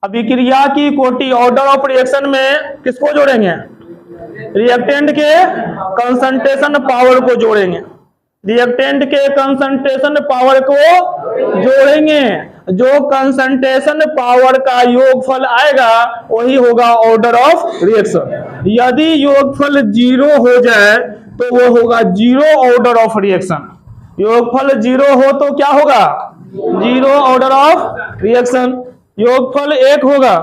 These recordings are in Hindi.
अभिक्रिया की कोटि ऑर्डर ऑफ रिएक्शन में किसको जोड़ेंगे? रिएक्टेंट के कंसंट्रेशन पावर को जोड़ेंगे। रिएक्टेंट के कंसंट्रेशन पावर को जोड़ेंगे। जो कंसंट्रेशन पावर का योगफल आएगा वही होगा ऑर्डर ऑफ रिएक्शन। यदि योगफल 0 हो जाए तो वो होगा 0 ऑर्डर ऑफ रिएक्शन। योगफल 0 हो तो क्या होगा? 0 ऑर्डर ऑफ रिएक्शन। योगफल 1 होगा।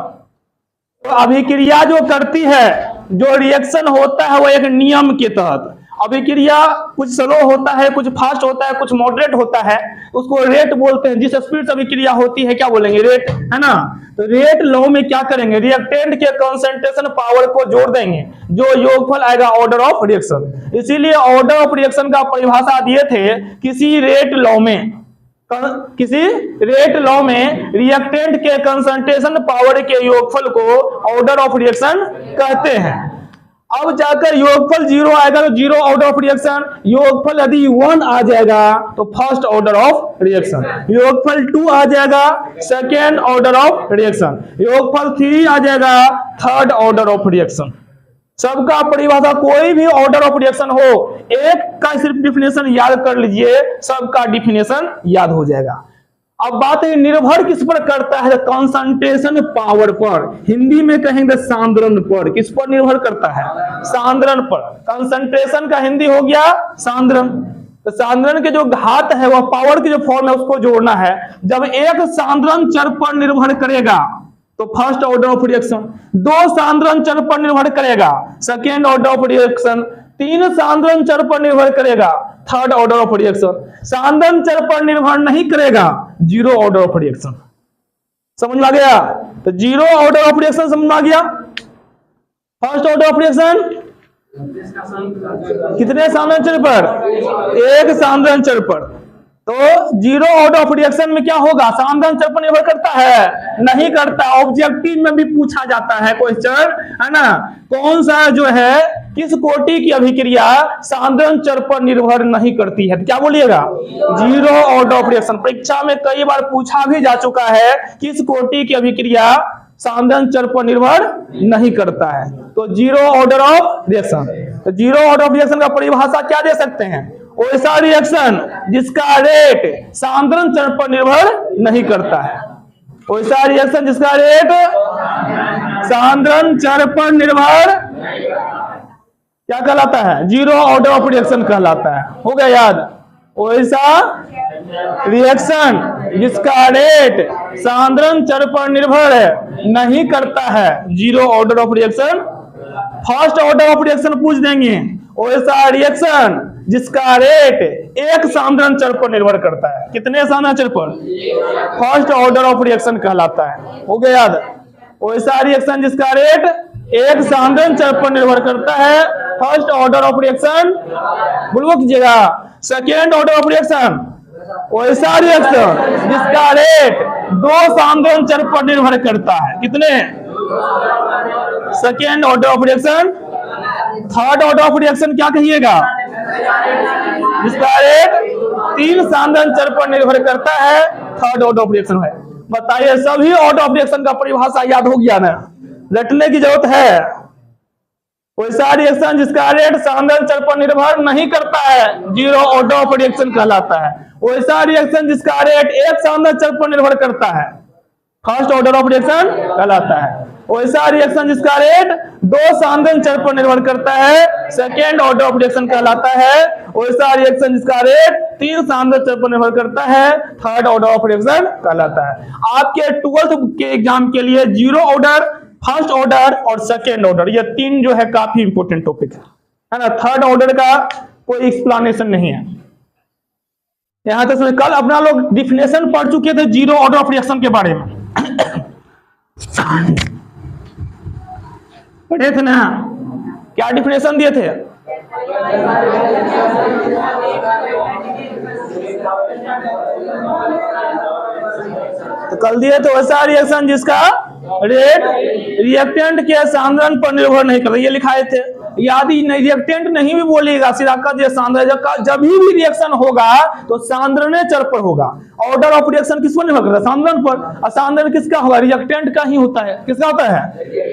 तो अभिक्रिया जो करती है, जो रिएक्शन होता है वो एक नियम के तहत। अभिक्रिया कुछ स्लो होता है, कुछ फास्ट होता है, कुछ मॉडरेट होता है, उसको रेट बोलते हैं। जिस स्पीड से अभिक्रिया होती है क्या बोलेंगे? रेट, है ना। तो रेट लॉ में क्या करेंगे? रिएक्टेंट के कंसंट्रेशन पावर को जोड़ देंगे, जो योगफल आएगा ऑर्डर ऑफ रिएक्शन। इसीलिए ऑर्डर ऑफ रिएक्शन का परिभाषा दिए थे किसी रेट लॉ में। किसी रेट लॉ में रिएक्टेंट के कंसंट्रेशन पावर के योगफल को ऑर्डर ऑफ रिएक्शन कहते हैं। अब जाकर योगफल 0 आएगा तो 0 ऑर्डर ऑफ रिएक्शन। योगफल यदि 1 आ जाएगा तो फर्स्ट ऑर्डर ऑफ रिएक्शन। योगफल 2 आ जाएगा सेकेंड ऑर्डर ऑफ रिएक्शन। योगफल 3 आ जाएगा थर्ड ऑर्डर ऑफ रिएक्शन। सबका परिभाषा, कोई भी ऑर्डर ऑफ रिएक्शन हो, एक का सिर्फ डिफिनेशन याद कर लीजिए, सबका डिफिनेशन याद हो जाएगा। अब बात है निर्भर किस पर करता है? कंसंट्रेशन पावर पर। हिंदी में कहेंगे सांद्रण पर। किस पर निर्भर करता है? सांद्रण पर। कंसंट्रेशन का हिंदी हो गया सांद्रण। तो सांद्रण के जो घात है वह पावर की जो फॉर्म है उसको जोड़ना है। जब एक सांद्रण चर पर निर्भर करेगा तो फर्स्ट ऑर्डर ऑफ रिएक्शन। 2 सांद्रण चर पर निर्भर करेगा सेकेंड ऑर्डर ऑफ रिएक्शन। 3 सांद्रण चर पर निर्भर करेगा थर्ड ऑर्डर ऑफ रिएक्शन। सांद्रण चर पर निर्भर नहीं करेगा 0 ऑर्डर ऑफ रिएक्शन। समझ में आ गया? तो 0 ऑर्डर ऑफ रिएक्शन समझ में आ गया। फर्स्ट ऑर्डर ऑफ रिएक्शन कितने सांद्रण चर पर? 1 सांद्रण चर पर। तो 0 ऑर्डर ऑफ रिएक्शन में क्या होगा? सांद्रण चर पर निर्भर करता है? नहीं करता। ऑब्जेक्टिव में भी पूछा जाता है क्वेश्चन, है ना, कौन सा जो है किस कोटि की अभिक्रिया सांद्रण चर पर निर्भर नहीं करती है? तो क्या बोलिएगा? 0 ऑर्डर ऑफ रिएक्शन। परीक्षा में कई बार पूछा भी जा चुका है किस कोटि की अभिक्रिया सांद्रण चर पर निर्भर नहीं करता है। तो 0 ऑर्डर ऑफ रिएक्शन। तो 0 ऑर्डर ऑफ रिएक्शन का परिभाषा क्या दे सकते हैं? वैसा रिएक्शन जिसका रेट सांद्रण चर पर निर्भर नहीं करता है। वैसा रिएक्शन जिसका रेट सांद्रण चर पर निर्भर क्या कहलाता है? 0 ऑर्डर ऑफ रिएक्शन कहलाता है। हो गया याद? वैसा रिएक्शन जिसका रेट सांद्रण चर पर निर्भर नहीं करता है 0 order of reaction. First order of reaction पूछ देंगे। वैसा रिएक्शन जिसका रेट 1 सांद्रण चर पर निर्भर करता है। कितने सांद्रण चर पर? फर्स्ट ऑर्डर ऑफ रिएक्शन कहलाता है। हो गया याद? वैसा रिएक्शन जिसका रेट 1 सांद्रण चर पर निर्भर करता है फर्स्ट ऑर्डर ऑफ रिएक्शन। बोलो कीजिएगा। सेकेंड ऑर्डर ऑफ रिएक्शन वैसा रिएक्शन जिसका रेट 2 सांद्रण चर पर निर्भर करता है। कितने? Second order of reaction. Third order of reaction क्या कहिएगा? जिसका रेट 3 सांद्रण चर पर निर्भर करता है थर्ड ऑर्डर ऑफ रिएक्शन है। बताइए सभी ऑर्डर ऑफ रिएक्शन का परिभाषा याद हो गया ना? रटने की जरूरत है। वैसा रिएक्शन जिसका रेट सांद्रण चर पर निर्भर नहीं करता है 0 ऑर्डर ऑफ रिएक्शन कहलाता है। वैसा रिएक्शन जिसका रेट 1 सांद्रण चर पर निर्भर करता है फर्स्ट ऑर्डर ऑफ रिएक्शन कहलाता है। वैसा रिएक्शन जिसका रेट 2 सांद्रण चर पर निर्भर करता है सेकेंड ऑर्डर ऑफ रिएक्शन कहलाता है। वैसा रिएक्शन जिसका रेट 3 सांद्रण चर पर निर्भर करता है थर्ड ऑर्डर ऑफ रिएक्शन कहलाता है। आपके 12th के एग्जाम के लिए 0 ऑर्डर, फर्स्ट ऑर्डर और सेकेंड ऑर्डर, ये 3 जो है काफी इंपोर्टेंट टॉपिक है ना। थर्ड ऑर्डर का कोई एक्सप्लेनेशन नहीं है। यहां तक कल अपना लोग डिफिनेशन पढ़ चुके थे 0 ऑर्डर ऑफ रिएक्शन के बारे में। पढ़े थे ना? क्या डिफिनेशन दिए थे? तो कल दिए तो वैसा रिएक्शन जिसका रेट रिएक्टेंट के सांद्रण पर निर्भर नहीं करता, ये लिखाए थे। यदि रिएक्टेंट नहीं भी बोलिएगा सीधा का जो सांद्रण जब भी रिएक्शन होगा तो सांद्रण्य चर पर होगा। ऑर्डर ऑफ रिएक्शन किस पर निर्भर करता है? सांद्रण पर। और सांद्रण किसका होगा? रिएक्टेंट का ही होता है। किसका होता है?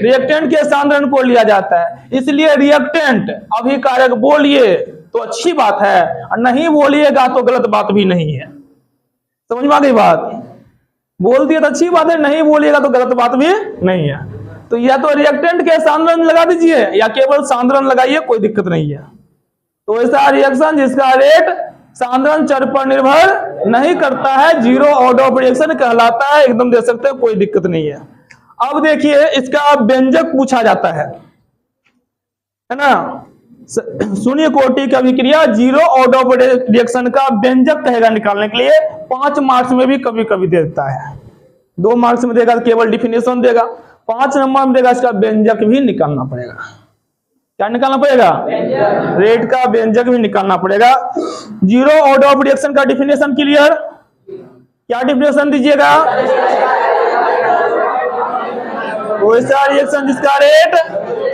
रिएक्टेंट के सांद्रण को लिया जाता है। इसलिए रिएक्टेंट अभिकारक बोलिए तो अच्छी बात है और नहीं बोलिएगा तो गलत बात भी नहीं है। समझ में आ गई बात? बोल दिया तो अच्छी बात है, नहीं बोलिएगा तो गलत बात भी नहीं है। तो या तो रिएक्टेंट के सांद्रण लगा दीजिए या केवल सांद्रण लगाइए, कोई दिक्कत नहीं है। तो ऐसा रिएक्शन जिसका रेट सांद्रण चर पर निर्भर नहीं करता है, जीरो ऑर्डर ऑफ रिएक्शन कहलाता है। एकदम दे सकते हैं, कोई दिक्कत नहीं है। अब देखिए इसका व्यंजक पूछा जाता है ना। शून्य कोटि की अभिक्रिया जीरो ऑर्डर ऑफ रिएक्शन का व्यंजक कहेगा निकालने के लिए। 5 मार्क्स में भी कभी कभी देता है, 2 मार्क्स में देगा केवल डिफिनेशन देगा, 5 नंबर में देगा इसका व्यंजक भी निकालना पड़ेगा। क्या निकालना पड़ेगा? रेट का व्यंजक भी निकालना पड़ेगा। जीरो ऑर्डर ऑफ रिएक्शन का डिफिनेशन क्लियर? क्या डिफिनेशन दीजिएगा? वैसा रिएक्शन जिसका रेट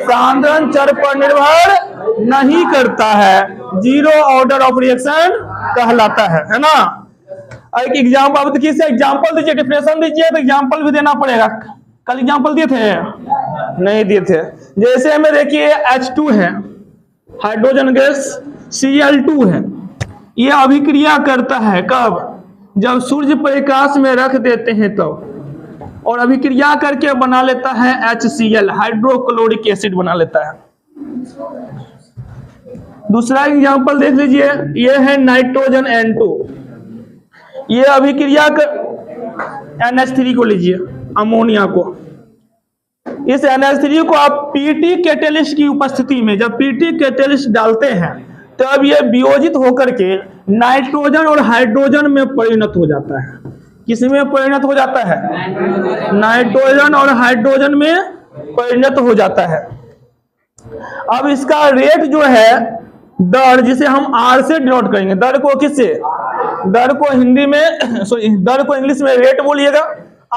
सांद्रण चर पर निर्भर नहीं करता है, जीरो ऑर्डर ऑफ रिएक्शन कहलाता है ना। एक एग्जाम्पल देखिए, एग्जाम्पल दीजिए, डिफिनेशन दीजिए तो एग्जाम्पल भी देना पड़ेगा। कल एग्जाम्पल दिए थे? नहीं दिए थे। जैसे में देखिए H2 है, हाइड्रोजन गैस, Cl2 है। ये अभिक्रिया करता है कब? जब सूर्य प्रकाश में रख देते हैं तो, और अभिक्रिया करके बना लेता है HCl, हाइड्रोक्लोरिक एसिड बना लेता है। दूसरा एग्जांपल देख लीजिए, ये है नाइट्रोजन N2। ये अभिक्रिया कर NH3 को लीजिए, अमोनिया को। इस NH3 को आप पीटी कैटेलिस्ट की उपस्थिति में, जब पीटी कैटेलिस्ट डालते हैं तब ये वियोजित होकर के नाइट्रोजन और हाइड्रोजन में परिणत हो जाता है। किसमें परिणत हो जाता है? नाइट्रोजन और हाइड्रोजन में परिणत हो जाता है। अब इसका रेट जो है दर, जिसे हम R से डिनोट करेंगे। दर को किससे? दर को हिंदी में सॉरी दर को इंग्लिश में रेट बोलिएगा,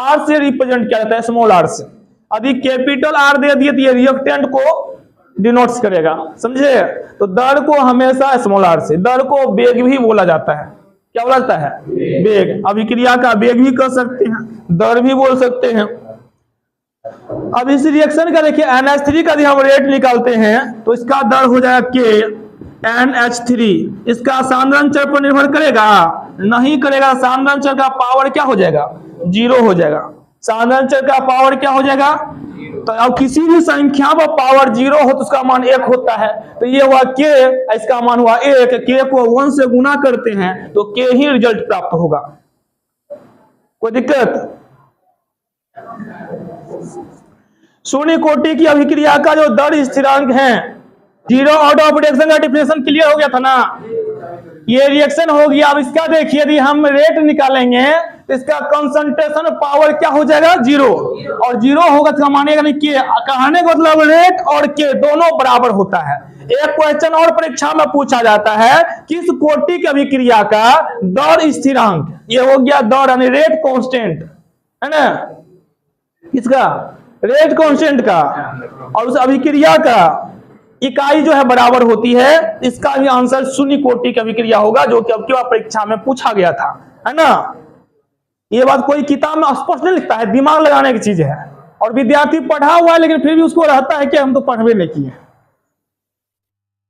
R से रिप्रेजेंट किया जाता है, स्मॉल r से। यदि कैपिटल R दे दिए तो ये रिएक्टेंट को डिनोट्स करेगा, समझे? तो दर को हमेशा स्मॉल r से। दर को वेग भी बोला जाता है। क्या बोला जाता है? वेग। अभिक्रिया का वेग भी कह सकते हैं, दर भी बोल सकते हैं। अब इस रिएक्शन का देखिए NH3 का यदि हम रेट निकालते हैं तो इसका दर हो जाएगा K NH3। इसका सांद्रण चर पर निर्भर करेगा? नहीं करेगा। सांद्रण चर का पावर क्या हो जाएगा? 0 हो जाएगा। सांद्रण चर का पावर क्या हो जाएगा? तो अब किसी भी संख्या पर पावर 0 हो तो उसका मान 1 होता है। तो ये हुआ K, इसका मान हुआ 1। K को 1 से गुना करते हैं तो K ही रिजल्ट प्राप्त होगा। कोई दिक्कत? शून्य कोटि की अभिक्रिया का जो दर स्थिरांक है, जीरो ऑर्डर ऑफ रिएक्शन का डिफिनेशन क्लियर हो गया था ना। ये रिएक्शन हो गया। अब इसका देखिए, यदि हम रेट निकालेंगे तो इसका कंसंट्रेशन पावर क्या हो जाएगा? 0। और 0 होगा तो मानेगा नहीं K। कहने का मतलब रेट और K दोनों बराबर होता है। एक क्वेश्चन और परीक्षा में पूछा जाता है, किस कोटि की अभिक्रिया का दर स्थिरांक? ये हो गया दर यानी रेट कांस्टेंट, है ना? किसका? रेट कांस्टेंट का। और उस अभिक्रिया का इकाई जो है बराबर होती है। इसका भी आंसर शून्य कोटि की अभिक्रिया होगा, जो कि अब की परीक्षा में पूछा गया था, है ना। ये बात कोई किताब में स्पष्ट नहीं लिखता है, दिमाग लगाने की चीज है। और विद्यार्थी पढ़ा हुआ है लेकिन फिर भी उसको रहता है कि हम तो पढ़वे नहीं किए।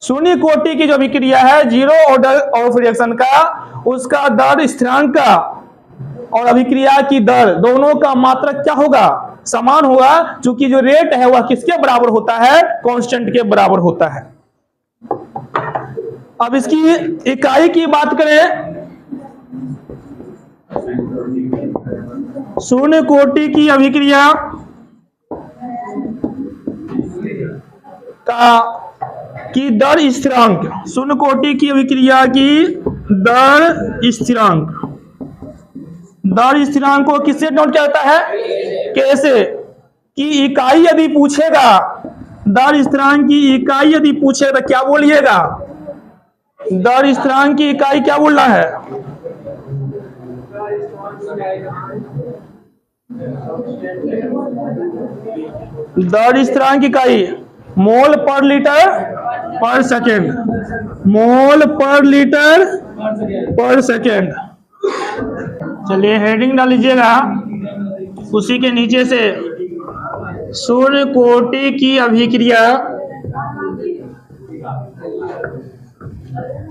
शून्य कोटि की जो अभिक्रिया है जीरो ऑर्डर ऑफ रिएक्शन का, उसका दर स्थिरांक का और अभिक्रिया की दर दोनों का मात्रक क्या होगा? समान होगा, क्योंकि जो रेट है वह किसके बराबर होता है? कांस्टेंट के बराबर होता है। अब इसकी इकाई की बात करें, शून्य कोटि की अभिक्रिया का की दर स्थिरांक, शून्य कोटि की अभिक्रिया की दर स्थिरांक, दर स्थिरांक को किससे नोट किया जाता है? कैसे? कि इकाई यदि पूछेगा, दर स्थिरांक की इकाई यदि पूछेगा तो क्या बोलिएगा? दर स्थिरांक की इकाई क्या बोलना है? दर स्थिरांक इकाई मोल पर लीटर पर सेकेंड, मोल पर लीटर पर सेकेंड। चलिए हेडिंग डाल लीजिएगा। उसी के नीचे से सूर्य कोटि की अभिक्रिया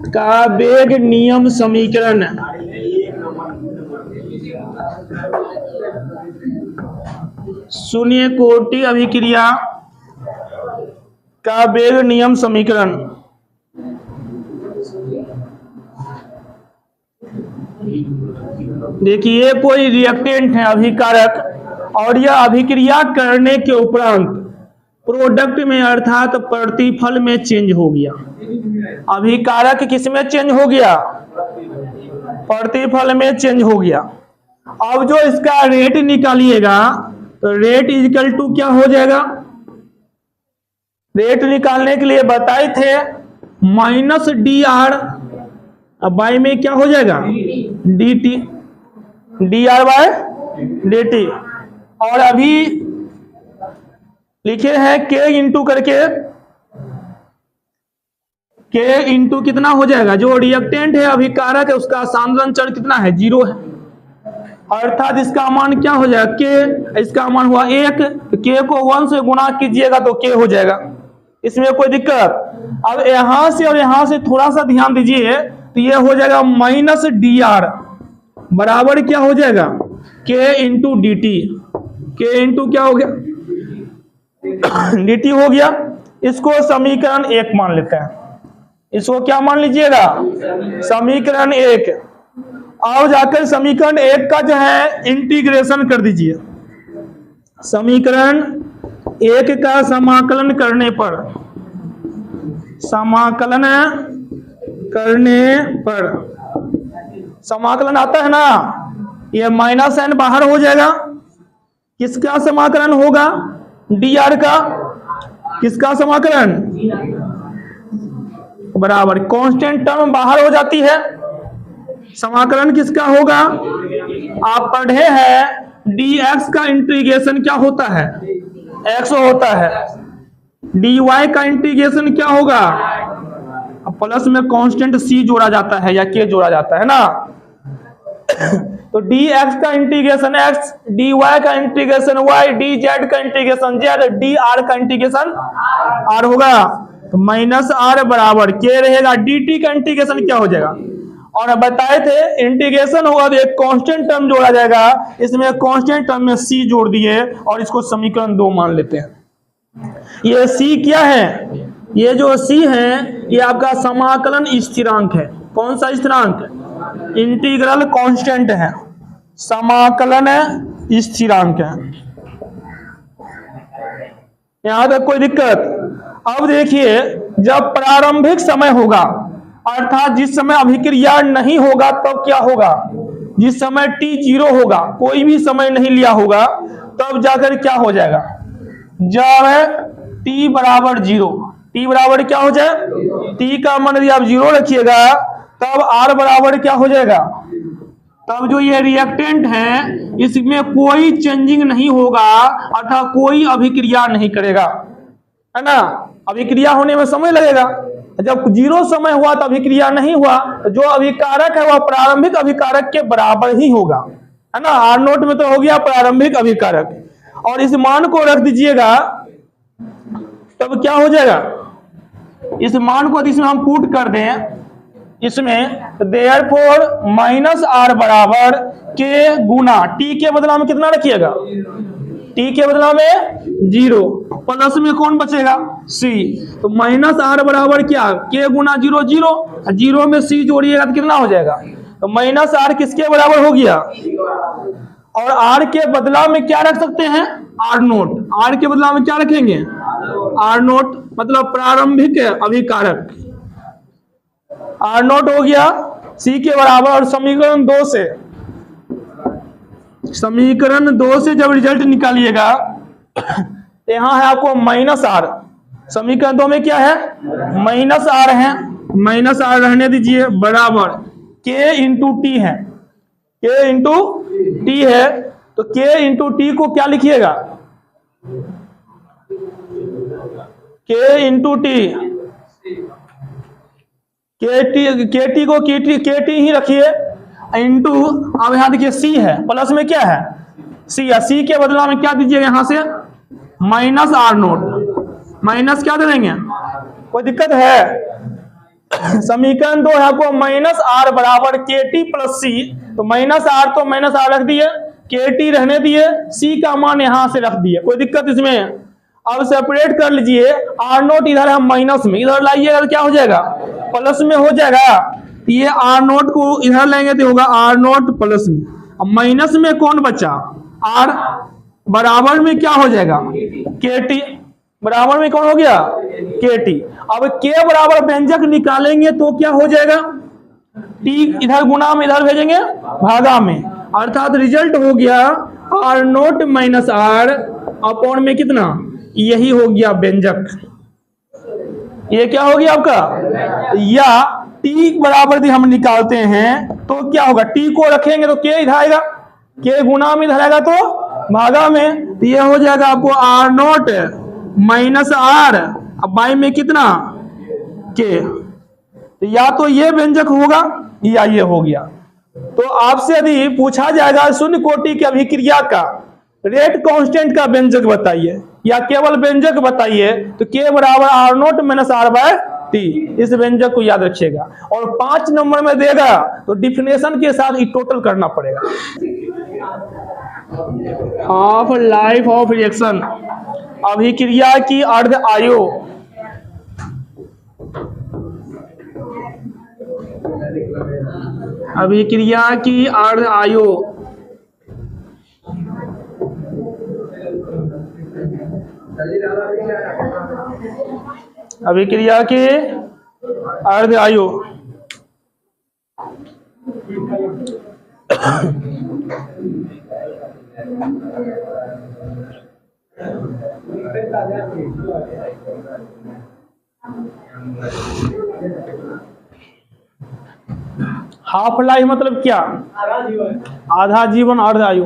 का वेग नियम समीकरण, शून्य कोटि अभिक्रिया का वेग नियम समीकरण। देखिए कोई रिएक्टेंट है अभिकारक, और यह अभिक्रिया करने के उपरांत प्रोडक्ट में अर्थात प्रतिफल में चेंज हो गया। अभिकारक किस में चेंज हो गया? प्रतिफल में चेंज हो गया। अब जो इसका रेट निकालिएगा तो रेट इक्वल टू क्या हो जाएगा? रेट निकालने के लिए बताए थे माइनस डी आर, अब बाई में क्या हो जाएगा? D T, D R by D T. और अभी लिखे हैं के इंटू करके, के इंटू कितना हो जाएगा? जो रिएक्टेंट है अभिकारक है उसका सांद्रण चर कितना है? 0 है, अर्थात इसका मान क्या हो जाएगा? के, इसका मान हुआ 1, के को 1 से गुणा कीजिएगा तो के हो जाएगा। इसमें कोई दिक्कत? अब यहां से और यहां से थोड़ा सा ध्यान दीजिए तो ये हो जाएगा माइनस डी आर बराबर क्या हो जाएगा? के इंटू डी टी। के इंटू क्या हो गया? डी टी हो गया। इसको समीकरण 1 मान लेते हैं। इसको क्या मान लीजिएगा? समीकरण 1। अब जाकर समीकरण 1 का जो है इंटीग्रेशन कर दीजिए। समीकरण 1 का समाकलन करने पर, समाकलन करने पर समाकलन आता है ना, ये माइनस एन बाहर हो जाएगा। किसका समाकलन होगा? डी आर का। किसका समाकलन? बराबर कांस्टेंट टर्म बाहर हो जाती है। समाकलन किसका होगा? आप पढ़े हैं डी एक्स का इंटीग्रेशन क्या होता है? एक्स होता है। डी वाई का इंटीग्रेशन क्या होगा? प्लस में कांस्टेंट सी जोड़ा जाता है या के जोड़ा जाता है ना। तो डी एक्स का इंटीग्रेशन एक्स, डी वाई का इंटीग्रेशन वाई, डी जेड का इंटीग्रेशन जेड, डी आर का इंटीग्रेशन आर होगा। तो माइनस आर बराबर के रहेगा। डी टी का इंटीग्रेशन क्या हो जाएगा? और बताए थे इंटीग्रेशन होगा तो एक कांस्टेंट टर्म जोड़ा जाएगा। इसमें कांस्टेंट टर्म में सी जोड़ दिए और इसको समीकरण 2 मान लेते हैं। ये सी क्या है? ये जो सी है ये आपका समाकलन स्थिरांक है। कौन सा स्थिरांक? इंटीग्रल कांस्टेंट है, समाकलन स्थिरांक है। यहां तक कोई दिक्कत? अब देखिए जब प्रारंभिक समय होगा अर्थात जिस समय अभिक्रिया नहीं होगा तब क्या होगा? जिस समय t 0 होगा, कोई भी समय नहीं लिया होगा, तब जाकर क्या हो जाएगा? जब t बराबर 0, t बराबर क्या हो जाए? t का मान यदि आप 0 रखिएगा तब r बराबर क्या हो जाएगा? तब जो ये रिएक्टेंट है इसमें कोई चेंजिंग नहीं होगा अर्थात कोई अभिक्रिया नहीं करेगा, है ना। अभिक्रिया होने में समय लगेगा। जब 0 समय हुआ तो अभिक्रिया नहीं हुआ, तो जो अभिकारक है वह प्रारंभिक अभिकारक के बराबर ही होगा, है ना। आर नोट में तो हो गया प्रारंभिक अभिकारक, और इस मान को रख दीजिएगा तब क्या हो जाएगा? इस मान को इसमें हम पुट कर दें इसमें, देयरफॉर माइनस आर बराबर के गुना टी के बदला में कितना रखिएगा? टी के बदला में 0, प्लस में कौन बचेगा? सी। तो माइनस आर बराबर क्या? के गुना 0 0, 0 में सी जोड़िएगा तो कितना हो जाएगा? तो माइनस आर किसके बराबर हो गया? और आर के बदला में क्या रख सकते हैं? Are note. आर के बदला में क्या रखेंगे? आर नोट, मतलब प्रारंभिक अभिकारक। आर नोट हो गया सी के बराबर। और समीकरण 2 से, समीकरण 2 से जब रिजल्ट निकालिएगा तो यहां है आपको माइनस आर। समीकरण 2 में क्या है? माइनस आर है, माइनस आर रहने दीजिए, बराबर के इंटू टी है। के इंटू टी है तो के इंटू टी को क्या लिखिएगा? के इंटू टी, के टी को के टी ही रखिए इंटू, अब यहां देखिए सी है, प्लस में क्या है सी है, सी के बदला में क्या दीजिएगा यहां से माइनस आर नोट, माइनस क्या दे देंगे, कोई दिक्कत है। समीकरण 2 है आपको माइनस आर बराबर के टी प्लस सी, तो माइनस आर तो माइनस आर रख दिए, के टी रहने दिए, सी का मान यहां से रख दिए, कोई दिक्कत इसमें। अब सेपरेट कर लीजिए, आर नोट इधर है माइनस में, इधर लाइएगा तो क्या हो जाएगा प्लस में हो जाएगा, ये आर नोट को इधर लेंगे तो होगा आर नोट प्लस में, अब माइनस में कौन बचा आर, बराबर में क्या हो जाएगा के टी, बराबर में कौन हो गया के टी। अब के बराबर व्यंजक निकालेंगे तो क्या हो जाएगा, टी इधर गुना में इधर भेजेंगे भागा में, अर्थात रिजल्ट हो गया R naught minus R upon में कितना, यही हो गया व्यंजक, ये क्या हो गया आपका, या टी बराबर यदि हम निकालते हैं तो क्या होगा, टी को रखेंगे तो के इधर आएगा, के गुना में इधर आएगा तो भागा में, तो ये हो जाएगा आपको आर नोट माइनस आर, अब बाई में कितना के, तो या तो ये व्यंजक होगा या ये हो गया। तो आपसे यदि पूछा जाएगा शून्य कोटि की अभिक्रिया का रेट कांस्टेंट का व्यंजक बताइए या केवल व्यंजक बताइए, तो के बराबर R naught minus R by T, इस व्यंजक को याद रखिएगा। और 5 नंबर में देगा तो डिफिनेशन के साथ ही टोटल करना पड़ेगा। हाफ लाइफ ऑफ रिएक्शन, अभिक्रिया की अर्ध आयु, अभिक्रिया की अर्ध आयु, अभिक्रिया की अर्ध आयु, हाफ लाइफ मतलब क्या, आधा जीवन, अर्ध आयु।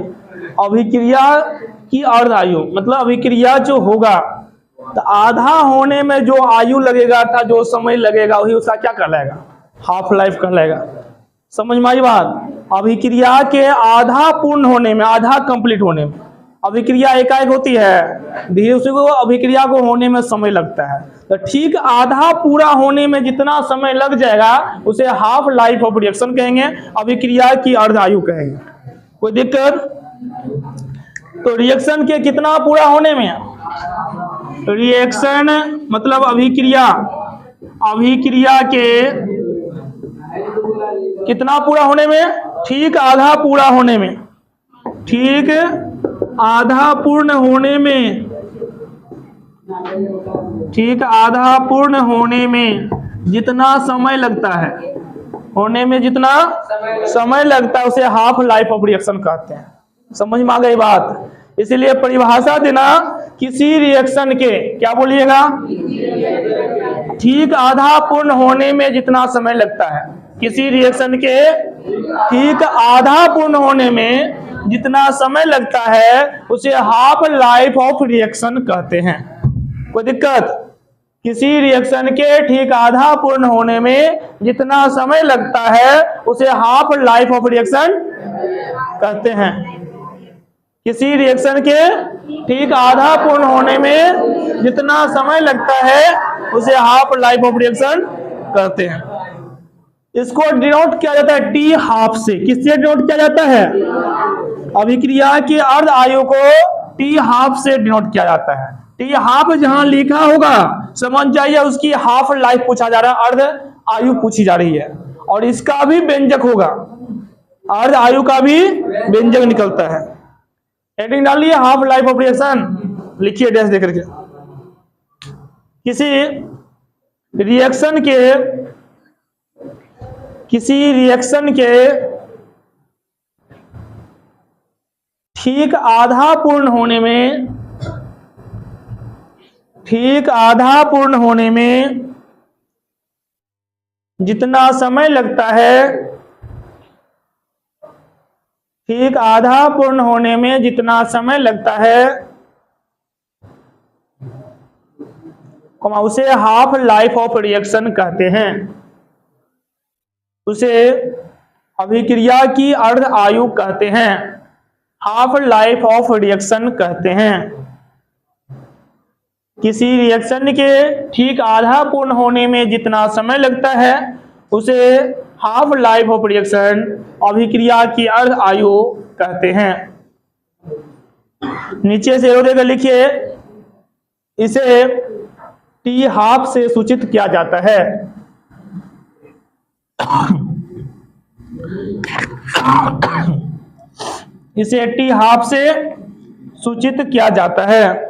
अभिक्रिया की अर्ध आयु मतलब अभिक्रिया जो होगा तो आधा होने में जो आयु लगेगा था, जो समय लगेगा, वही उसका क्या कहलाएगा, हाफ लाइफ कहलाएगा। समझ में आई बात। अभिक्रिया के आधा पूर्ण होने में, आधा कंप्लीट होने में, अभिक्रिया एकाएक होती है, धीरे से को अभिक्रिया को होने में समय लगता है, तो ठीक आधा पूरा होने में जितना समय लग जाएगा उसे हाफ लाइफ ऑफ रिएक्शन कहेंगे, अभिक्रिया की अर्ध आयु कहेंगे। कोई दिक्कत? तो रिएक्शन के कितना पूरा होने में, रिएक्शन मतलब अभिक्रिया, अभिक्रिया के कितना पूरा होने में, ठीक आधा पूरा होने में, ठीक आधा पूर्ण होने में, ठीक आधा पूर्ण होने में जितना समय लगता है, होने में जितना समय लगता है उसे हाफ लाइफ ऑफ रिएक्शन कहते हैं। समझ में आ गई बात। इसीलिए परिभाषा देना, किसी रिएक्शन के, क्या बोलिएगा, ठीक आधा पूर्ण होने में जितना समय लगता है, किसी रिएक्शन के ठीक आधा पूर्ण होने में जितना समय लगता है उसे हाफ लाइफ ऑफ रिएक्शन कहते हैं। कोई दिक्कत? किसी रिएक्शन के ठीक आधा पूर्ण होने में जितना समय लगता है उसे हाफ लाइफ ऑफ रिएक्शन कहते हैं। किसी रिएक्शन के ठीक आधा पूर्ण होने में जितना समय लगता है उसे हाफ लाइफ ऑफ रिएक्शन कहते हैं। इसको डिनोट किया जाता है टी हाफ से। किससे डिनोट किया जाता है? अभिक्रिया की अर्ध आयु को टी हाफ से डिनोट किया जाता है। टी हाफ जहां लिखा होगा समझ जाइए उसकी हाफ लाइफ पूछा जा रहा है, अर्ध आयु पूछी जा रही है, और इसका भी व्यंजक होगा, अर्ध आयु का भी व्यंजक निकलता है। हेडिंग डालिए हाफ लाइफ ऑफ रिएक्शन, लिखिए डैश देकर के। किसी रिएक्शन के ठीक आधा पूर्ण होने में, ठीक आधा पूर्ण होने में जितना समय लगता है, ठीक आधा पूर्ण होने में जितना समय लगता है उसे हाफ लाइफ ऑफ रिएक्शन कहते हैं। उसे अभिक्रिया की अर्ध आयु कहते हैं, हाफ लाइफ ऑफ रिएक्शन कहते हैं। किसी रिएक्शन के ठीक आधा पूर्ण होने में जितना समय लगता है उसे हाफ लाइफ ऑफ रिएक्शन, अभिक्रिया की अर्ध आयु कहते हैं। नीचे से एरो देकर लिखिए, इसे टी हाफ से सूचित किया जाता है। इसे टी हाफ से सूचित किया जाता है।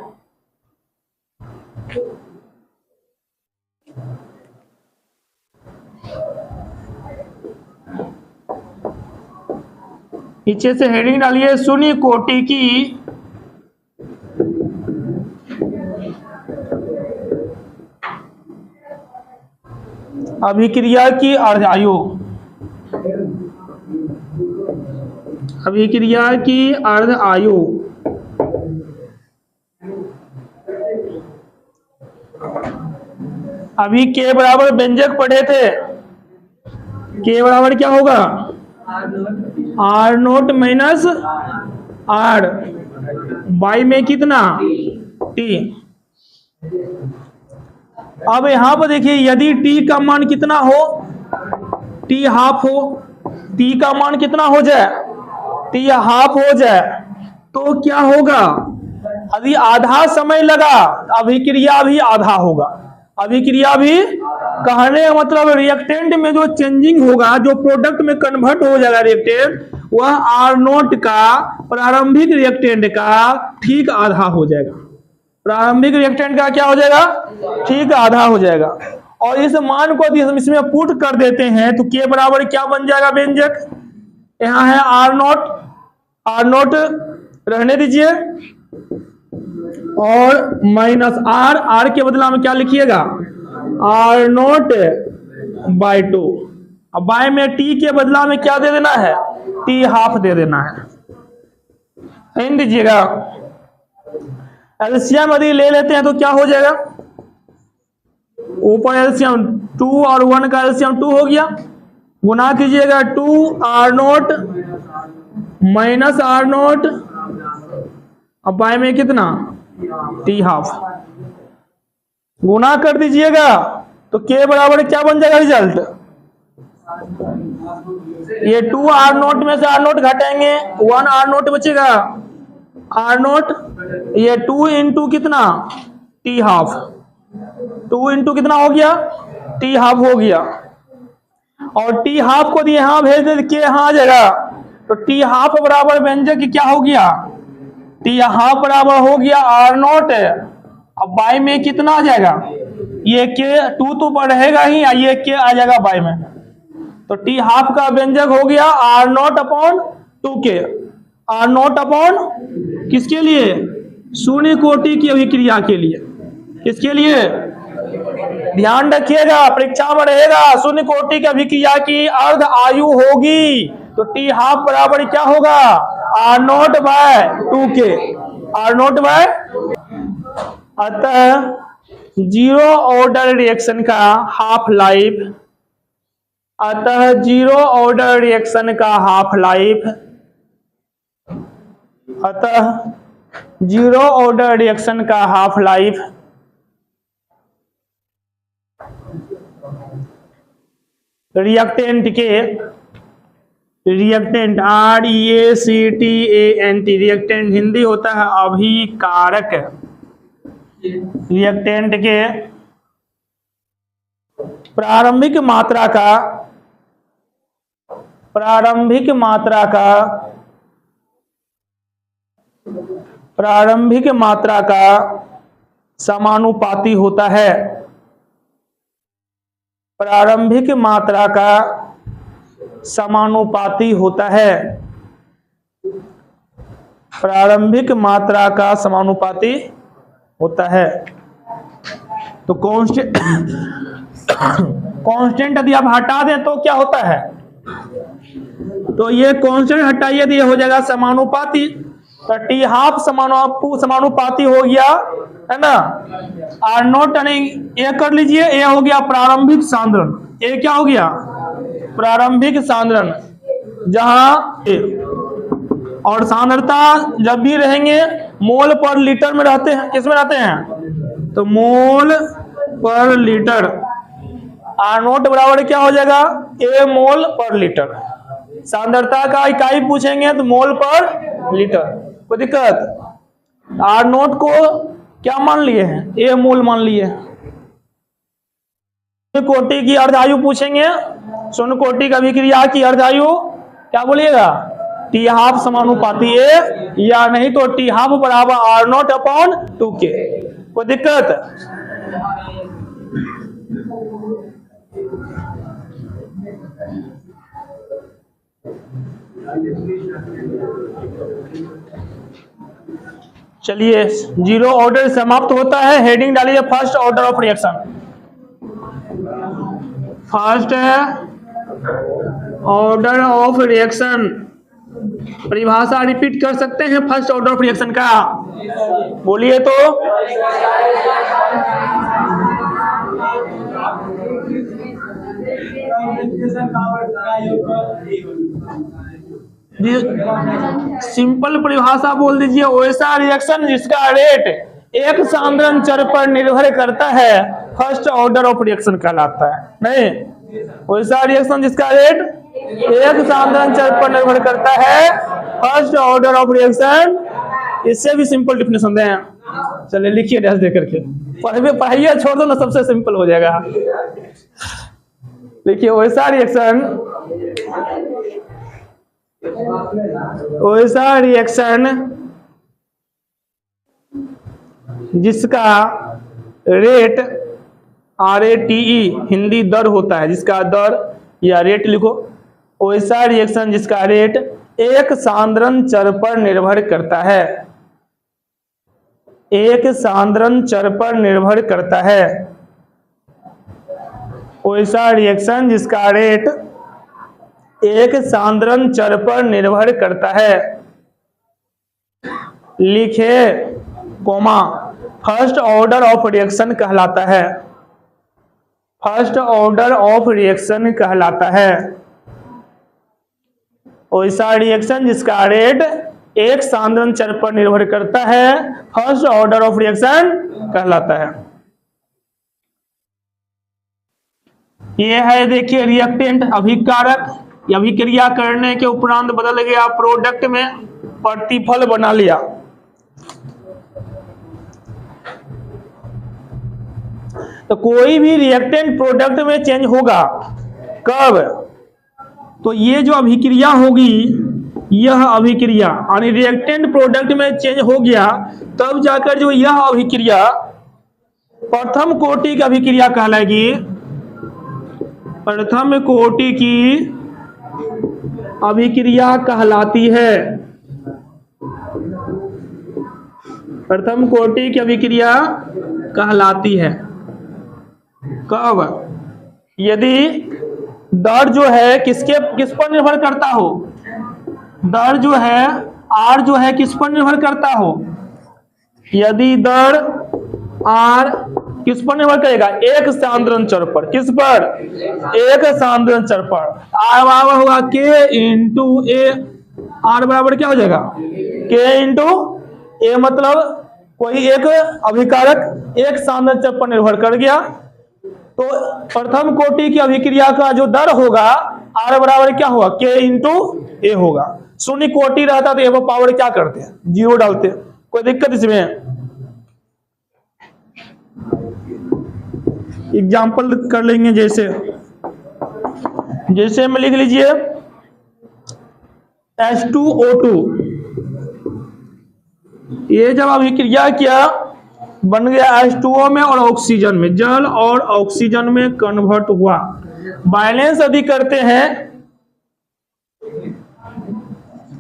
नीचे से हेडिंग डालिए, शून्य कोटि की अभिक्रिया की अर्ध आयु, अभिक्रिया की अर्ध आयु। अभी के बराबर व्यंजक पढ़े थे, के बराबर क्या होगा, R naught minus R, by में कितना टी। अब यहां पर देखिए, यदि टी का मान कितना हो, टी हाफ हो, टी का मान कितना हो जाए, टी हाफ हो जाए, तो क्या होगा, यदि आधा समय लगा अभिक्रिया भी आधा होगा। अभिक्रिया भी कहने का मतलब रिएक्टेंट में जो चेंजिंग होगा, जो प्रोडक्ट में कन्वर्ट हो जाएगा रिएक्टेंट, वह आर नोट का प्रारंभिक रिएक्टेंट का ठीक आधा हो जाएगा। प्रारंभिक रिएक्टेंट का क्या हो जाएगा, ठीक आधा हो जाएगा। और इस मान को यदि हम इसमें पुट कर देते हैं तो के बराबर क्या बन जाएगा व्यंजक, यहाँ है आर नोट, आर नोट रहने दीजिए, और माइनस आर, आर के बदला में क्या लिखिएगा, आर नोट बाई 2। अब बाय में टी के बदला में क्या दे देना है, टी हाफ दे देना है। इन दीजिएगा, एलसीएम यदि ले लेते हैं तो क्या हो जाएगा, ऊपर एलसीएम 2 और 1 का एलसीएम 2 हो गया, गुना कीजिएगा 2 R naught minus R naught, अब बाय में कितना टी हाफ, गुना कर दीजिएगा तो के बराबर क्या बन जाएगा रिजल्ट, ये 2 आर नोट में से आर नोट घटाएंगे, 1 आर नोट बचेगा, आर नोट, ये 2 इंटू कितना टी हाफ, 2 इंटू कितना हो गया टी हाफ हो गया। और टी हाफ को यहां भेज दे के यहां आ जाएगा, तो टी हाफ बराबर व्यंजक क्या हो गया, टी हाफ बराबर हो गया आर नोट, अब बाई में कितना आ जाएगा, ये के 2 तो बढ़ेगा ही, ये के आ जाएगा बाई में, तो टी हाफ का व्यंजक हो गया R naught upon 2k, R naught upon किसके लिए, शून्य कोटि की अभिक्रिया के लिए, किसके लिए, ध्यान रखिएगा परीक्षा में रहेगा, शून्य कोटि की अभिक्रिया की अर्ध आयु होगी, तो टी हाफ बराबर क्या होगा, R naught by 2k, R naught by. अतः जीरो ऑर्डर रिएक्शन का हाफ लाइफ, अतः जीरो ऑर्डर रिएक्शन का हाफ लाइफ, अतः जीरो ऑर्डर रिएक्शन का हाफ लाइफ रिएक्टेंट के, रिएक्टेंट REACTANT, रिएक्टेंट हिंदी होता है अभिकारक, रिएक्टेंट के प्रारंभिक मात्रा का, प्रारंभिक मात्रा का, प्रारंभिक मात्रा का समानुपाती होता है, प्रारंभिक मात्रा का समानुपाती होता है, प्रारंभिक मात्रा का समानुपाती होता है। तो कांस्टेंट, कांस्टेंट यदि आप हटा दें तो क्या होता है, तो ये कांस्टेंट हटाइए तो ये हो जाएगा समानुपाती, तो टी हाफ समानुपाती हो गया है ना। आर नॉट यानी ये कर लीजिए, ये हो गया प्रारंभिक सांद्रण। ये क्या हो गया? प्रारंभिक सांद्रण। जहां और सांद्रता जब भी रहेंगे मोल पर लीटर में रहते हैं, किस में रहते हैं? तो मोल पर लीटर। आर नॉट बराबर क्या हो जाएगा? ए मोल पर लीटर। सांद्रता का इकाई पूछेंगे तो मोल पर लीटर। कोई दिक्कत? आर नॉट को क्या मान लिए हैं? ए मोल मान लिए। कोटि की अर्धायु पूछेंगे, शून्य कोटि का अभिक्रिया की अर्धायु क्या बोलिएगा? टी हाफ समानुपाती ए, या नहीं तो टी हाफ बराबर आर नॉट अपॉन 2k। कोई दिक्कत? चलिए, जीरो ऑर्डर समाप्त होता है। हेडिंग डालिए first order of reaction. First order of reaction परिभाषा रिपीट कर सकते हैं फर्स्ट ऑर्डर ऑफ रिएक्शन का? बोलिए तो। सिंपल परिभाषा बोल दीजिए, वैसा रिएक्शन जिसका रेट एक सांद्रण चर पर निर्भर करता है फर्स्ट ऑर्डर ऑफ रिएक्शन कहलाता है। नहीं, वैसा रिएक्शन जिसका रेट एक सांद्रण चर पर निर्भर करता है फर्स्ट ऑर्डर ऑफ रिएक्शन। इससे भी सिंपल डिफिनेशन दें। चलिए लिखिए डैश दे करके, पढ़ाइए छोड़ दो ना, सबसे सिंपल हो जाएगा। लिखिए वैसा रिएक्शन जिसका रेट RATE हिंदी दर होता है, जिसका दर या रेट लिखो। वैसा रिएक्शन जिसका रेट एक सांद्रण चर पर निर्भर करता है, एक सांद्रण चर पर निर्भर करता है। वैसा रिएक्शन जिसका रेट एक सांद्रण चर पर निर्भर करता है। लिखे comma, first order of reaction कहलाता है। फर्स्ट ऑर्डर ऑफ रिएक्शन कहलाता है वैसा रिएक्शन जिसका रेट एक सांद्रण चर पर निर्भर करता है, फर्स्ट ऑर्डर ऑफ रिएक्शन कहलाता है। ये है देखिए रिएक्टेंट, अभिकारक। अभिक्रिया करने के उपरांत बदल गया प्रोडक्ट में, प्रतिफल बना लिया। तो कोई भी रिएक्टेंट प्रोडक्ट में चेंज होगा कब? तो ये जो अभिक्रिया होगी, यह अभिक्रिया यानी रिएक्टेंट प्रोडक्ट में चेंज हो गया, तब जाकर जो यह अभिक्रिया प्रथम कोटि की अभिक्रिया कहलाएगी। प्रथम कोटि की अभिक्रिया कहलाती है। प्रथम कोटि की अभिक्रिया कहलाती है। कब? यदि दर जो है किस पर निर्भर करता हो? दर जो है R जो है किस पर निर्भर करता हो? यदि दर R किस पर निर्भर करेगा? एक सांद्रण चर पर। किस पर? एक सांद्रण चर पर। R बराबर होगा K इंटू A। R बराबर क्या हो जाएगा? K इंटू A, मतलब कोई एक अभिकारक एक सांद्रण चर पर निर्भर कर गया, तो प्रथम कोटि की अभिक्रिया का जो दर होगा R बराबर क्या होगा? K इंटू A होगा। शून्य कोटि रहता तो A पावर क्या करते हैं? 0 डालते। कोई दिक्कत इसमें? एग्जाम्पल कर लेंगे, जैसे में लिख लीजिए H2O2। ये जब अभिक्रिया किया बन गया H2O में और ऑक्सीजन में, जल और ऑक्सीजन में कन्वर्ट हुआ। बैलेंस यदि करते हैं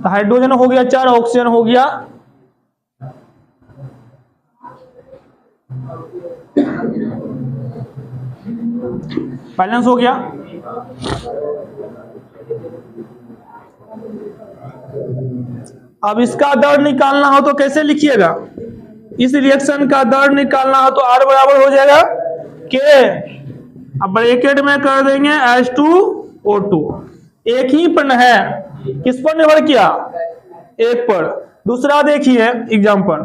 तो हाइड्रोजन हो गया 4, ऑक्सीजन हो गया। बैलेंस हो गया। अब इसका दर निकालना हो तो कैसे लिखिएगा? इस रिएक्शन का दर निकालना हो तो R बराबर हो जाएगा K, अब ब्रैकेट में कर देंगे H2O2। एक ही पर है, किस पर निर्भर किया, एक पर। दूसरा देखिए एग्जांपल,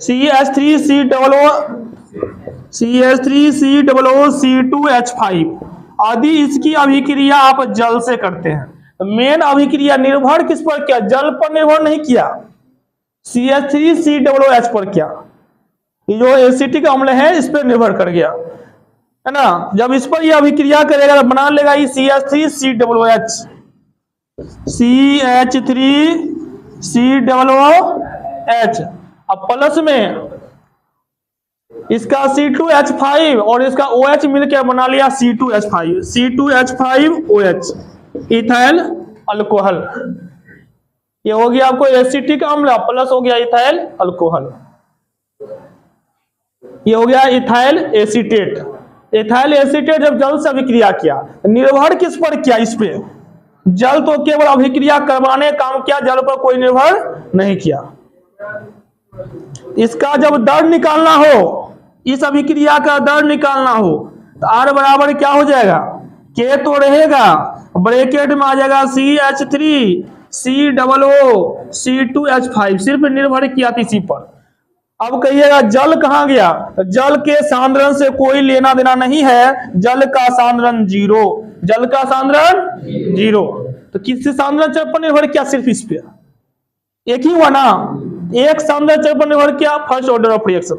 CH3COO, आदि इसकी अभिक्रिया आप जल से करते हैं। मेन अभिक्रिया निर्भर किस पर किया, जल पर निर्भर नहीं किया, CH3COOH पर किया। ये जो एसिटिक अम्ल है इस पर निर्भर कर गया, है ना। जब इस पर यह अभिक्रिया करेगा तो बना लेगा ये CH3COOH, CH3COOH। अब प्लस में इसका C2H5 और इसका OH मिलकर बना लिया C2H5OH, इथाइल अल्कोहल। ये हो गया आपको एसिटिक अम्ल, प्लस हो गया इथाइल अल्कोहल, ये हो गया इथाइल एसीटेट। इथाइल एसीटेट जब जल से अभिक्रिया किया, निर्भर किस पर किया, इस पे। जल तो केवल अभिक्रिया करवाने काम किया, जल पर कोई निर्भर नहीं किया। इसका जब दर निकालना हो, इस अभिक्रिया का दर निकालना हो तो R बराबर क्या हो जाएगा, K तो रहेगा, ब्रैकेट में आ जाएगा CH3COOC2H5, सिर्फ निर्भर किया इसी पर। अब कहिएगा जल कहां गया, जल के सांद्रण से कोई लेना देना नहीं है, जल का सांद्रण 0, जल का सांद्रण 0। तो किससे सांद्रण चर पर निर्भर किया, सिर्फ इस पे। एक ही हुआ ना, एक सांद्रण चर पर निर्भर किया, first order of reaction.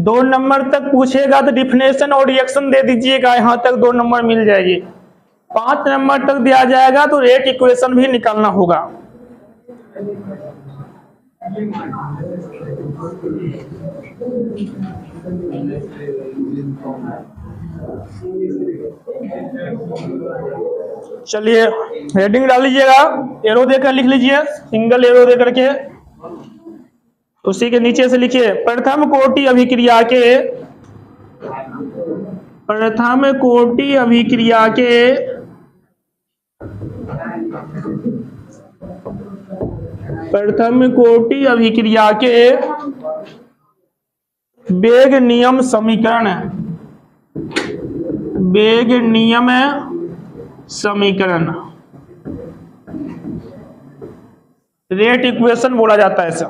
2 number तक पूछेगा तो डिफिनेशन और रिएक्शन दे दीजिएगा, यहां तक 2 नंबर मिल जाएगी। 5 नंबर तक दिया जाएगा तो रेट इक्वेशन भी निकालना होगा। चलिए हेडिंग डाल लीजिएगा, एरो देकर लिख लीजिए, सिंगल एरो देकर के। उसी के नीचे से लिखिए प्रथम कोटि अभिक्रिया के वेग नियम समीकरण, रेट इक्वेशन बोला जाता है इसे।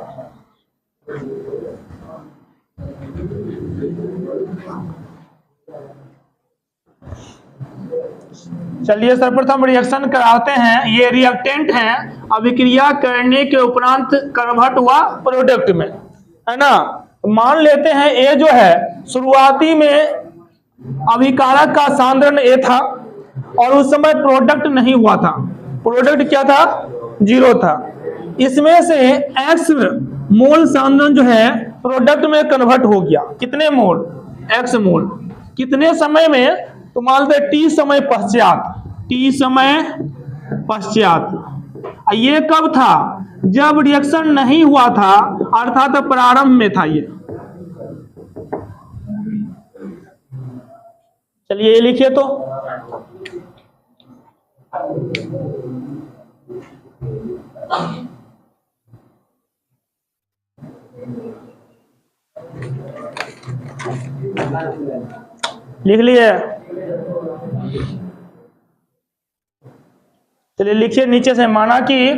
चलिए सर्वप्रथम रिएक्शन कराते हैं। ये रिएक्टेंट है, अभिक्रिया करने के उपरांत कन्वर्ट हुआ प्रोडक्ट में, है ना। मान लेते हैं ए जो है शुरुआती में अभिकारक का सांद्रण ए था और उस समय प्रोडक्ट नहीं हुआ था, प्रोडक्ट क्या था, 0 था। इसमें से x मोल सांद्रण जो है प्रोडक्ट में कन्वर्ट हो गया, कितने मोल, x मोल। कितने समय में, तो मान लेते t समय पश्चात। ये कब था, जब रिएक्शन नहीं हुआ था, अर्थात प्रारंभ में था ये। चलिए ये लिखिए तो लिख लिए। चलिए लिखिए नीचे से, माना कि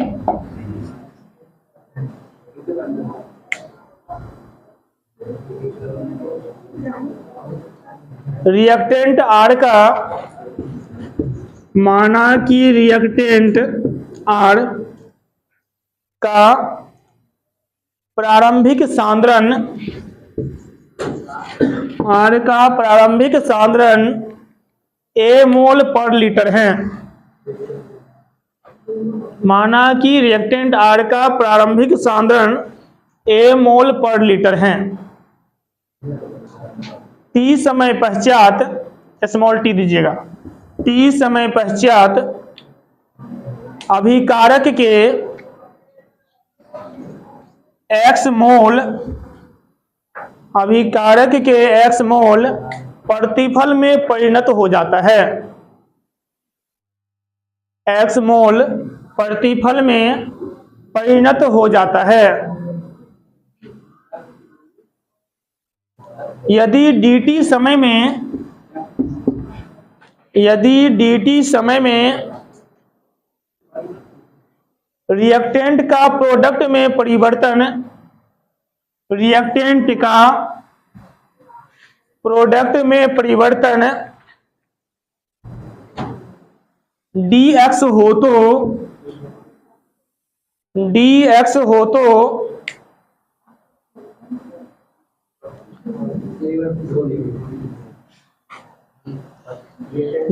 रिएक्टेंट R का, माना कि रिएक्टेंट R का प्रारंभिक सांद्रण A मोल पर लीटर है। माना कि रिएक्टेंट R का प्रारंभिक सांद्रण A मोल पर लीटर है। T समय पश्चात, स्मॉल t दीजिएगा, T समय पश्चात अभिकारक के x मोल प्रतिफल में परिणत हो जाता है। x मोल प्रतिफल में परिणत हो जाता है। यदि dt समय में रिएक्टेंट का प्रोडक्ट में परिवर्तन dx हो तो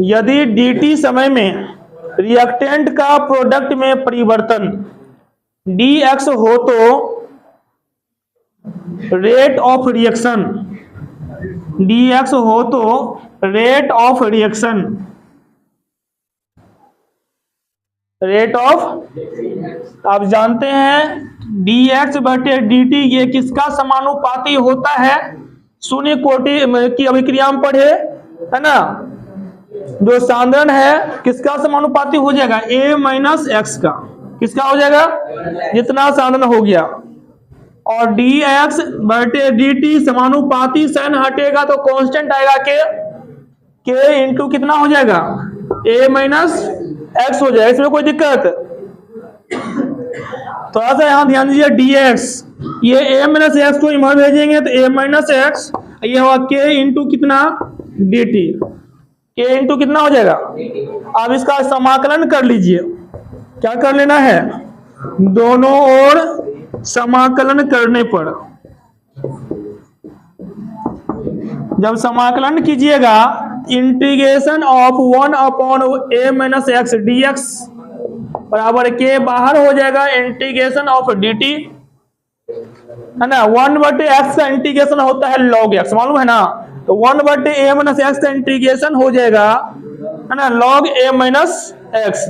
यदि dt समय में रिएक्टेंट का प्रोडक्ट में परिवर्तन dx हो तो रेट ऑफ रिएक्शन आप जानते हैं dx बटे dt ये किसका समानुपाती होता है? शून्य कोटि की अभिक्रिया में पढ़े है ना, जो सांद्रण है किसका समानुपाती हो जाएगा? a माइनस एक्स का। किसका हो जाएगा? जितना सांद्रण हो गया। और dx बटे dt समानुपाती साइन हटेगा तो कांस्टेंट आएगा k इंटू कितना हो जाएगा? a माइनस एक्स हो जाएगा। इसमें कोई दिक्कत? थोड़ा सा यहां ध्यान दीजिए, dx ये a माइनस एक्स को इधर भेजेंगे तो a माइनस एक्स, ये होगा k इंटू कितना? dt। k इंटू कितना हो जाएगा? अब इसका समाकलन कर लीजिए। क्या कर लेना है? दोनों ओर समाकलन करने पर जब समाकलन कीजिएगा integration of 1 upon a minus x dx बराबर के बाहर हो जाएगा इंटीग्रेशन ऑफ dt है ना। 1 बटे एक्स का इंटीग्रेशन होता है log x, मालूम है ना। तो 1 बटे a माइनस एक्स का इंटीग्रेशन हो जाएगा है ना log a minus x,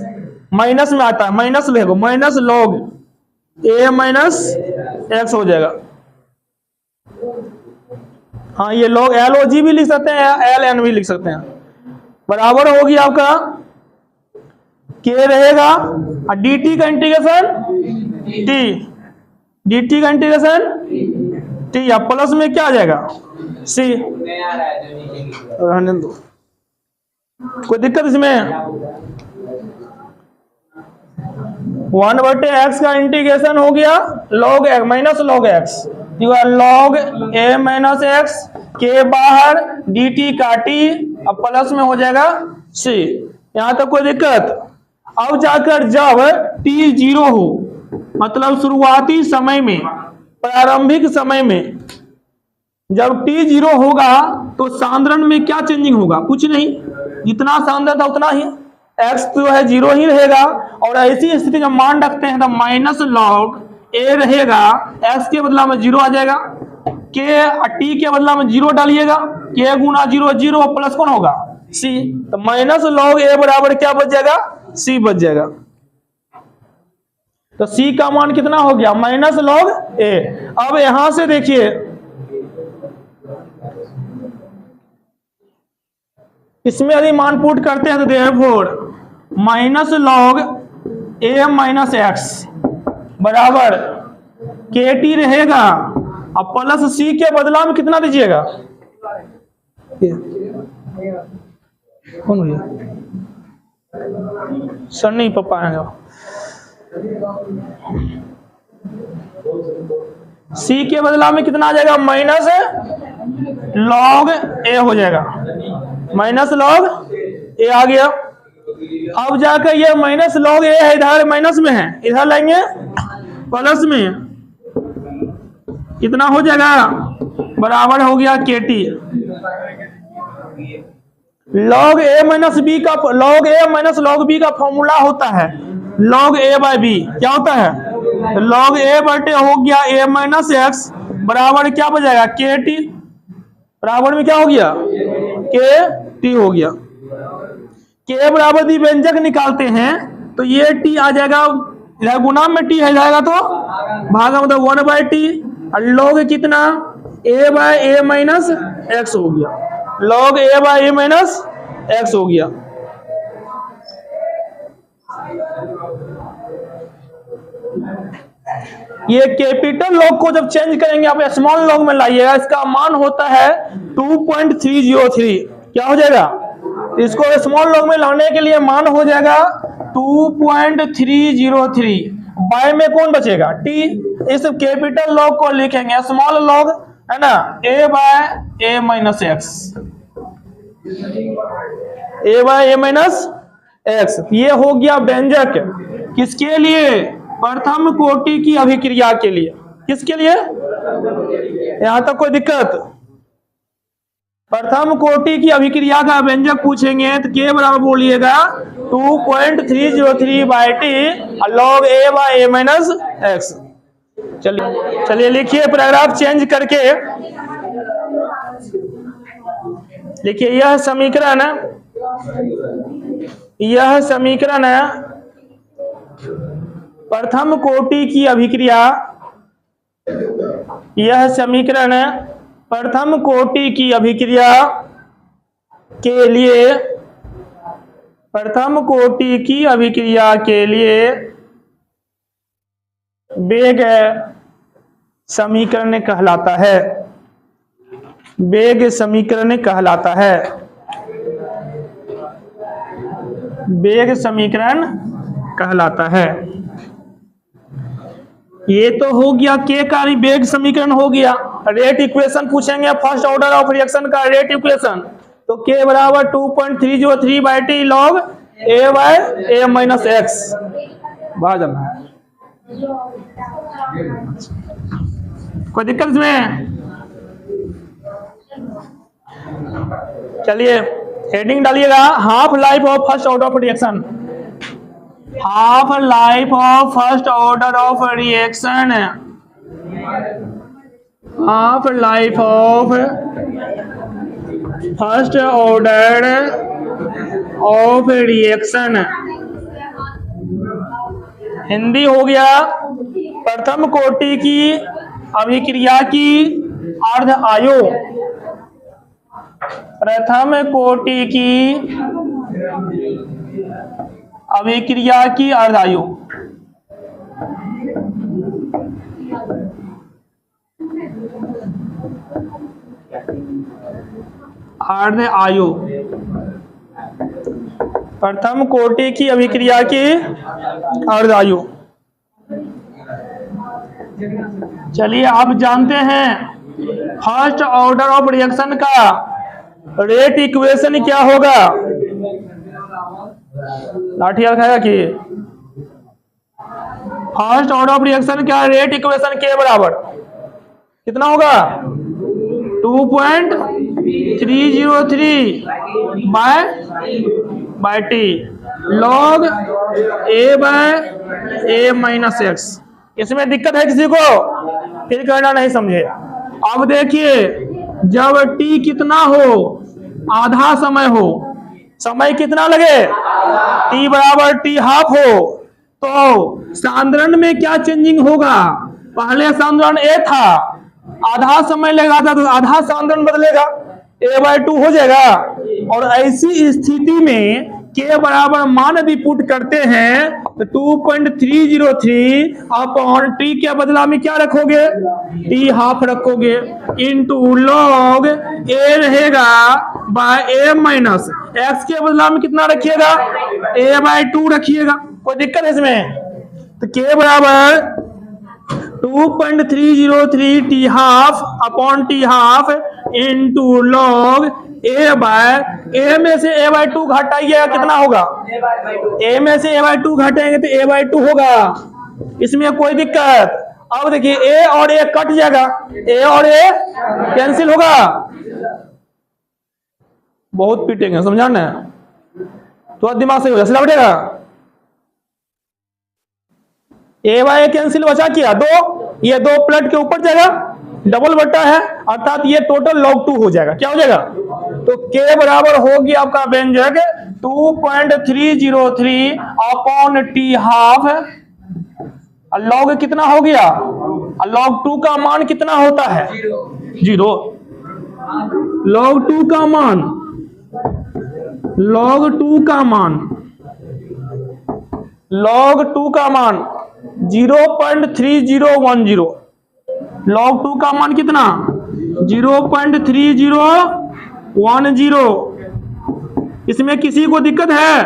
minus में आता है minus Lego, minus log a minus X हो जाएगा। हाँ ये log LOG भी लिख सकते हैं, LN भी लिख सकते हैं। बराबर होगी आपका k रहेगा और dt का इंटीग्रेशन t या प्लस में क्या आ जाएगा? c। रहने दो, कोई दिक्कत इसमें? 1 बटे एक्स का इंटीग्रेशन हो गया log x minus log x, log a minus x के बाहर dt का t अब प्लस में हो जाएगा c। यहां तक कोई दिक्कत? अब जाकर जब t 0 हो, मतलब शुरुआती समय में, प्रारंभिक समय में जब t 0 होगा तो सांद्रण में क्या चेंजिंग होगा? कुछ नहीं, जितना सांद्रण था उतना ही, x तो है 0 ही रहेगा। और ऐसी स्थिति जब मान रखते हैं तो माइनस log a रहेगा, x के बदला में 0 आ जाएगा, k t के बदला में 0 डालिएगा, k गुना 0 0 प्लस कौन होगा? c। तो माइनस log a बराबर क्या बच जाएगा? c बच जाएगा। तो c का मान कितना हो गया? Minus log a। अब यहां से देखिए इसमें यदि मान पुट करते हैं तो therefore minus log a minus x बराबर kt रहेगा अब प्लस c के बदला में कितना दीजिएगा? कौन भैया? सर नहीं पापा आएगा। c के बदला में कितना आ जाएगा? माइनस log a हो जाएगा, माइनस log a आ गया। अब जाकर ये माइनस log a है, इधर माइनस में है, इधर लाएंगे प्लस में, कितना हो जाएगा? बराबर हो गया kt। log a minus b का log a minus log b का फॉर्मूला होता है log a बाय b। क्या होता है? log a बटे हो गया a माइनस एक्स बराबर क्या बजाएगा? kt। बराबर में क्या हो गया? kt हो गया। k बराबर दी व्यंजक निकालते हैं तो ये t आ जाएगा, इधर गुना में t है जाएगा तो भागा मतलब 1 बाय t, और log कितना? a by a minus X हो गया, log a by a minus X हो गया। ये कैपिटल लॉग को जब चेंज करेंगे आप स्मॉल लॉग में लाइएगा, इसका मान होता है 2.303। क्या हो जाएगा? इसको स्मॉल लॉग में लाने के लिए मान हो जाएगा 2.303। बाय में कौन बचेगा? टी। इस कैपिटल लॉग को लिखेंगे स्मॉल लॉग, है ना, a by a minus X, a by a minus X. ये हो गया व्यंजक किसके लिए? प्रथम कोटि की अभिक्रिया के लिए। किसके लिए? यहां तक कोई दिक्कत? प्रथम कोटि की अभिक्रिया का व्यंजक पूछेंगे तो के बराबर बोलिएगा 2.303 by T log a by a minus X. चलिए लिखिए पैराग्राफ चेंज करके लिखिए। यह समीकरण है प्रथम कोटि की अभिक्रिया। यह समीकरण प्रथम कोटि की अभिक्रिया के लिए, प्रथम कोटि की अभिक्रिया के लिए वेग समीकरण कहलाता है। वेग समीकरण कहलाता है। वेग समीकरण कहलाता है। ये तो हो गया के का वेग समीकरण हो गया। रेट इक्वेशन पूछेंगे फर्स्ट ऑर्डर ऑफ रिएक्शन का रेट इक्वेशन, तो के बराबर 2.303 by T log a by a minus X. बाहर जाना है, कोई दिक्कत इसमें? चलिए हेडिंग डालिएगा half life of first order of reaction. Half life of first order of reaction. Half life of first order of reaction. Hindi हो गया प्रथम कोटि की अभिक्रिया की अर्ध आयु। प्रथम कोटि की अभिक्रिया की अर्ध आयु। अर्ध आयु प्रथम कोटि की अभिक्रिया की अर्ध आयु। चलिए आप जानते हैं फर्स्ट ऑर्डर ऑफ रिएक्शन का रेट इक्वेशन क्या होगा? लाठी खाएगा कि फर्स्ट ऑर्डर ऑफ रिएक्शन का रेट इक्वेशन के बराबर कितना होगा? 2.303 by T log a by a minus X. इसमें दिक्कत है किसी को? फिर कहना नहीं समझे। अब देखिए जब t कितना हो, आधा समय हो, समय कितना लगे? t बराबर t हाफ हो, तो सांद्रण में क्या चेंजिंग होगा? पहले सांद्रण a था, आधा समय लगा था तो आधा सांद्रण बदलेगा, a/2 हो जाएगा। और ऐसी स्थिति में के बराबर मान यदि पुट करते हैं तो 2.303 अपॉन टी के बदला में क्या रखोगे? टी हाफ रखोगे इनटू लॉग ए रहेगा बाय ए माइनस एक्स के बदला में कितना रखिएगा? a/2 रखिएगा। कोई दिक्कत है इसमें? तो के बराबर 2.303 T half upon T half into log a by a में से a/2 घटाइएगा, कितना होगा? a में से a/2 घटाएंगे तो a/2 होगा। इसमें कोई दिक्कत? अब देखिए a और a कट जाएगा, a और a कैंसिल होगा। बहुत पीटेंगे, समझा ना? तो दिमाग से हो जाए, सीधा बैठेगा। a बाय a कैंसिल बचा क्या? 2, ये 2 प्लट के ऊपर जाएगा, डबल बट्टा है, अर्थात ये टोटल log 2 हो जाएगा। क्या हो जाएगा? तो k बराबर होगी आपका व्यंजक 2.303 अपॉन टी हाफ। log कितना हो गया? log 2 का मान कितना होता है? 0। log 2 का मान log 2 का मान 0.3010, log 2 का मान कितना 0.3010। इसमें किसी को दिक्कत है?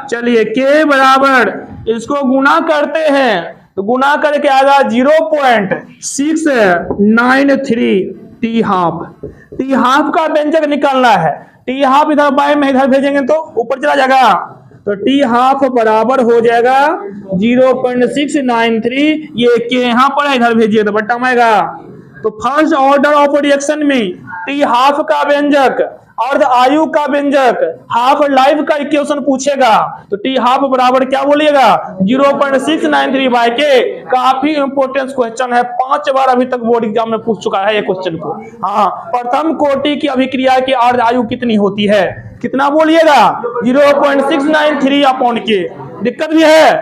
चलिए k बराबर इसको गुना करते हैं तो गुना करके आएगा 0.693 टी हाफ। टी हाफ का व्यंजक निकालना है। टी हाफ इधर बाएं में इधर भेजेंगे तो ऊपर चला जाएगा, तो टी हाफ बराबर हो जाएगा 0.693। ये के यहां पर है, इधर भेजिए तो बट्टा में आएगा। तो फर्स्ट ऑर्डर ऑफ रिएक्शन में टी हाफ का व्यंजक अर्ध आयु का व्यंजक हाफ लाइफ का इक्वेशन पूछेगा तो टी हाफ बराबर क्या बोलिएगा 0.693 बाय के। काफी इंपोर्टेंट क्वेश्चन है, 5 बार अभी तक बोर्ड एग्जाम में पूछ चुका है ये क्वेश्चन को। हाँ, प्रथम कोटि की अभिक्रिया की अर्ध आयु कितनी होती है? कितना बोलिएगा 0.693 अपॉन के। दिक्कत भी है?